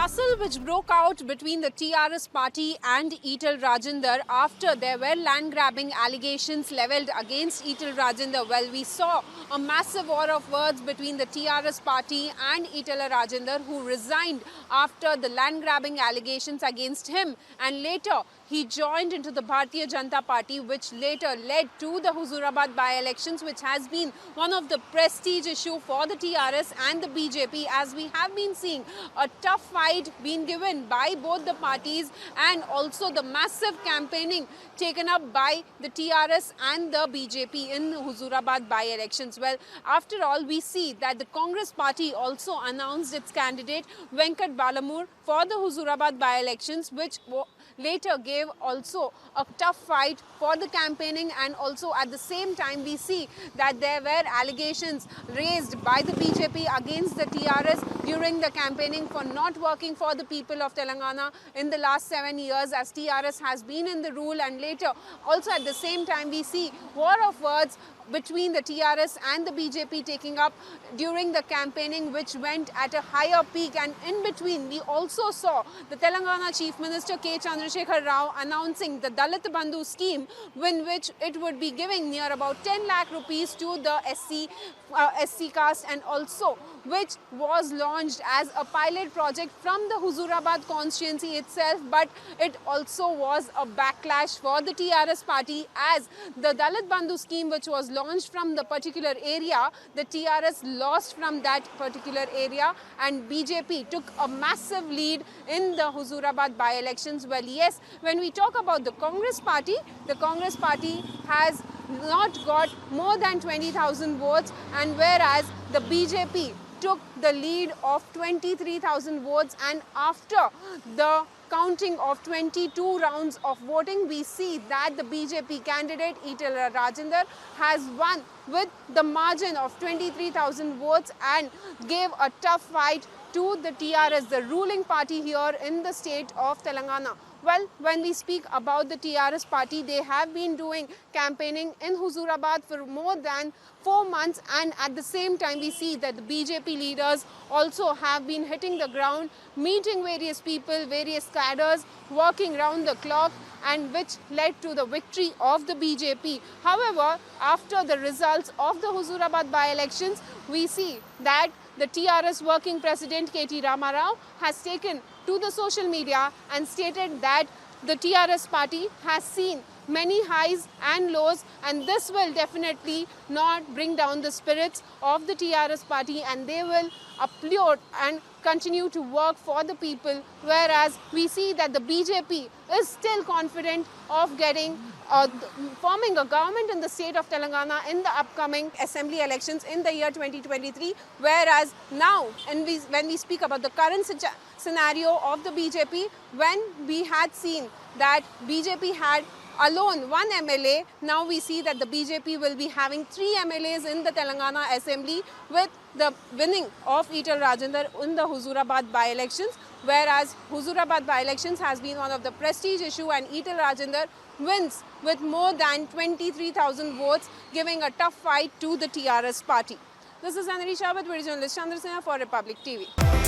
tussle which broke out between the TRS party and Etal Rajendar after there were land grabbing allegations levelled against Etal Rajendar. Well, we saw a massive war of words between the TRS party and Etal Rajendar, who resigned after the land grabbing allegations against him, and later he joined into the Bharatiya Janata Party, which later led to the Huzurabad by-elections, which has been one of the prestige issue for the TRS and the BJP, as we have been seeing a tough fight being given by both the parties, and also the massive campaigning taken up by the TRS and the BJP in Huzurabad by-elections. Well, after all, we see that the Congress party also announced its candidate Venkat Balamur for the Huzurabad by-elections, which later gave also a tough fight for the campaigning, and also at the same time we see that there were allegations raised by the BJP against the TRS during the campaigning for not working for the people of Telangana in the last 7 years, as TRS has been in the rule, and later also at the same time we see war of words between the TRS and the BJP taking up during the campaigning, which went at a higher peak. And in between, we also saw the Telangana Chief Minister K. Chandrasekhar Rao announcing the Dalit Bandhu scheme, in which it would be giving near about 10 lakh rupees to the SC caste, and also which was launched as a pilot project from the Huzurabad constituency itself. But it also was a backlash for the TRS party, as the Dalit Bandhu scheme, which was launched from the particular area, the TRS lost from that particular area, and BJP took a massive lead in the Huzurabad by-elections. Well, yes, when we talk about the Congress party has not got more than 20,000 votes, and whereas the BJP took the lead of 23,000 votes, and after the counting of 22 rounds of voting, we see that the BJP candidate Etal Rajendar has won with the margin of 23,000 votes and gave a tough fight to the TRS, the ruling party here in the state of Telangana. Well, when we speak about the TRS party, they have been doing campaigning in Huzurabad for more than 4 months, and at the same time we see that the BJP leaders also have been hitting the ground, meeting various people, various cadres, working round the clock, and which led to the victory of the BJP. However, after the results of the Huzurabad by-elections, we see that the TRS working president K.T. Rama Rao has taken to the social media and stated that the TRS party has seen many highs and lows, and this will definitely not bring down the spirits of the TRS party, and they will upload and continue to work for the people, whereas we see that the BJP is still confident of getting forming a government in the state of Telangana in the upcoming assembly elections in the year 2023, whereas now when we speak about the current scenario of the BJP, when we had seen that BJP had alone one MLA, now we see that the BJP will be having 3 MLAs in the Telangana Assembly, with the winning of Etal Rajendar in the Huzurabad by-elections, whereas Huzurabad by-elections has been one of the prestige issue, and Etal Rajendar wins with more than 23,000 votes, giving a tough fight to the TRS party. This is Anari Shah with video journalist Chandra Sena for Republic TV.